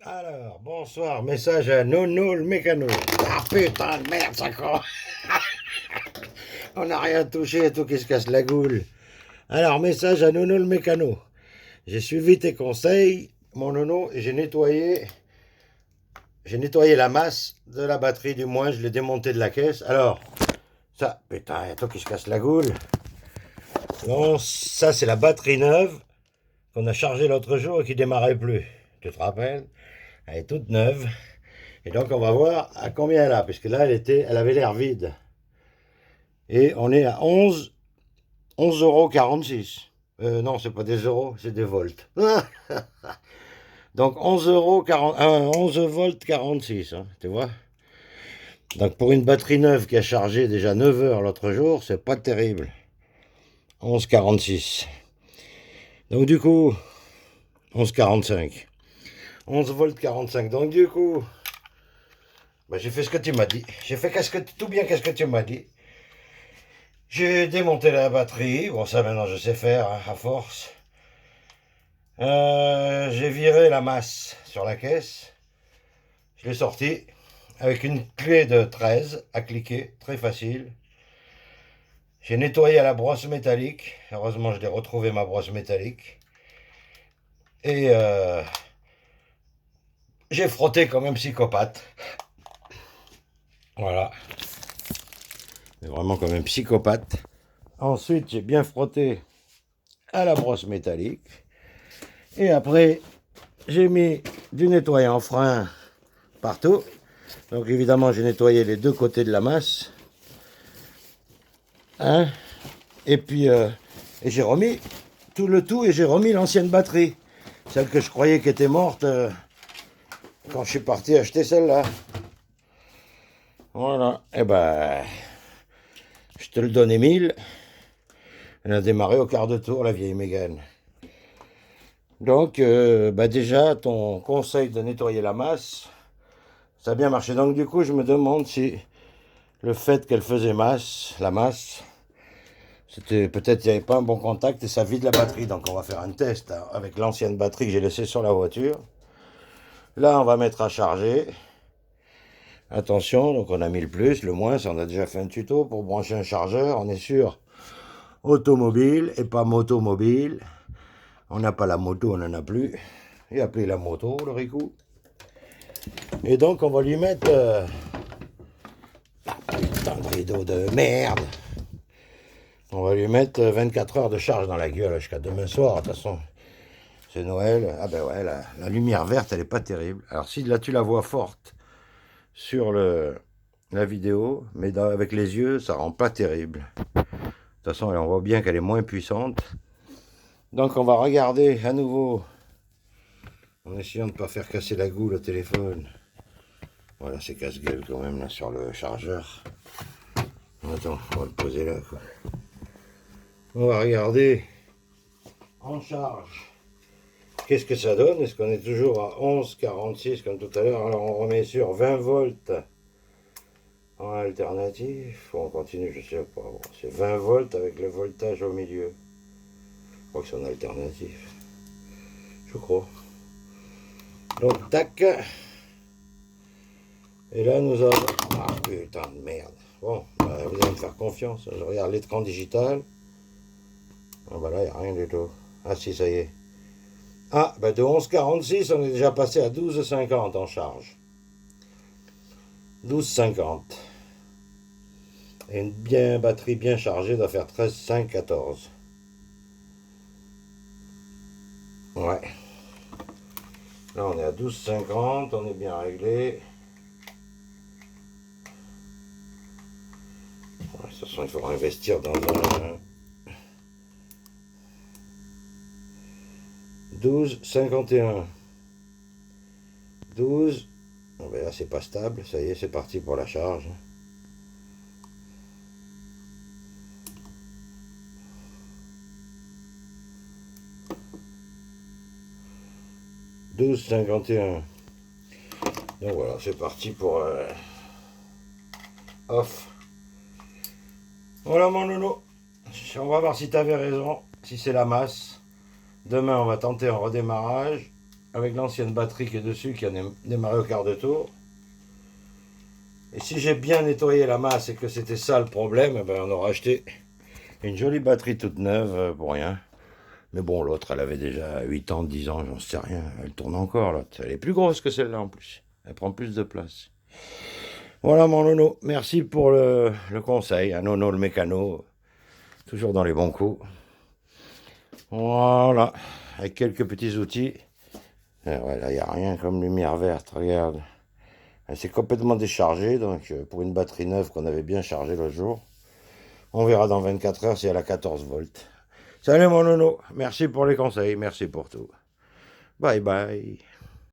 Alors, bonsoir, message à Nono le mécano. Ah putain de merde, ça croit. On n'a rien touché, tout qui se casse la goule. Alors, message à Nono le mécano. J'ai suivi tes conseils, mon Nono, et j'ai nettoyé la masse de la batterie, du moins, je l'ai démontée de la caisse. Alors, ça, putain, y a tout qui se casse la goule. Non, ça, c'est la batterie neuve qu'on a chargée l'autre jour et qui démarrait plus. Tu te rappelles? Elle est toute neuve. Et donc, on va voir à combien elle a, puisque là, elle avait l'air vide. Et on est à 11,46 €. Non, c'est pas des euros, c'est des volts. Donc 11 volts 46, hein, tu vois. Donc pour une batterie neuve qui a chargé déjà 9 heures l'autre jour, c'est pas terrible. 11,46. Donc du coup, 11,45. 11 volts 45. Donc du coup, bah, j'ai fait ce que tu m'as dit. J'ai fait tout bien qu'est-ce que tu m'as dit. J'ai démonté la batterie. Bon, ça maintenant je sais faire, hein, à force. J'ai viré la masse sur la caisse. Je l'ai sorti avec une clé de 13 à cliquer, très facile. J'ai nettoyé à la brosse métallique. Heureusement, je l'ai retrouvé ma brosse métallique. Et j'ai frotté comme un psychopathe. Voilà. Mais vraiment comme un psychopathe. Ensuite, j'ai bien frotté à la brosse métallique. Et après, j'ai mis du nettoyant frein partout. Donc évidemment, j'ai nettoyé les deux côtés de la masse. Hein? Et puis, et j'ai remis tout et j'ai remis l'ancienne batterie. Celle que je croyais qu'elle était morte quand je suis parti acheter celle-là. Voilà. Et ben, je te le donne, Émile. Elle a démarré au quart de tour, la vieille Mégane. Donc, bah déjà, ton conseil de nettoyer la masse, ça a bien marché. Donc, du coup, je me demande si le fait qu'elle faisait la masse, c'était peut-être qu'il n'y avait pas un bon contact et ça vide la batterie. Donc, on va faire un test, hein, avec l'ancienne batterie que j'ai laissée sur la voiture. Là, on va mettre à charger. Attention, donc on a mis le plus, le moins, on a déjà fait un tuto pour brancher un chargeur. On est sur automobile et pas motomobile. On n'a pas la moto, on n'en a plus. Il a appelé la moto, le Ricou. Et donc on va lui mettre putain de rideau de merde. On va lui mettre 24 heures de charge dans la gueule jusqu'à demain soir. De toute façon, c'est Noël. Ah ben ouais, la lumière verte, elle est pas terrible. Alors si là tu la vois forte sur la vidéo, mais avec les yeux, ça rend pas terrible. De toute façon, on voit bien qu'elle est moins puissante. Donc on va regarder à nouveau, en essayant de ne pas faire casser la goule au téléphone. Voilà, c'est casse-gueule quand même là sur le chargeur. Attends, on va le poser là, quoi. On va regarder en charge. Qu'est-ce que ça donne? Est-ce qu'on est toujours à 11,46 comme tout à l'heure? Alors on remet sur 20 volts en alternative. On continue, je sais pas. Bon, c'est 20 volts avec le voltage au milieu. Je crois que c'est en alternatif. Je crois. Donc tac. Et là nous avons... Ah putain de merde. Bon, bah, vous allez me faire confiance. Je regarde l'écran digital. Ah bah là, il n'y a rien du tout. Ah si, ça y est. Ah, bah de 11,46, on est déjà passé à 12,50 en charge. 12,50. Et une batterie bien chargée doit faire 13,5, 14. Ouais. Là, on est à 12,50, on est bien réglé. Ouais, de toute façon, il faudra investir dans un 12,51. 12. Bon, ben là, c'est pas stable. Ça y est, c'est parti pour la charge. « 12,51. Donc voilà, c'est parti pour off. Voilà mon nono. On va voir si tu avais raison, si c'est la masse. Demain, on va tenter un redémarrage. avec l'ancienne batterie qui est dessus, qui a démarré au quart de tour. Et si j'ai bien nettoyé la masse et que c'était ça le problème, eh ben on aura acheté une jolie batterie toute neuve pour rien. Mais bon, l'autre, elle avait déjà 8 ans, 10 ans, j'en sais rien. Elle tourne encore, l'autre. Elle est plus grosse que celle-là en plus. Elle prend plus de place. Voilà mon nono, merci pour le conseil. Un nono le mécano, toujours dans les bons coups. Voilà, avec quelques petits outils. Et ouais, là, il n'y a rien comme lumière verte, regarde. Elle s'est complètement déchargée, donc pour une batterie neuve qu'on avait bien chargée l'autre jour. On verra dans 24 heures si elle a 14 volts. Salut mon nono, merci pour les conseils, merci pour tout. Bye bye.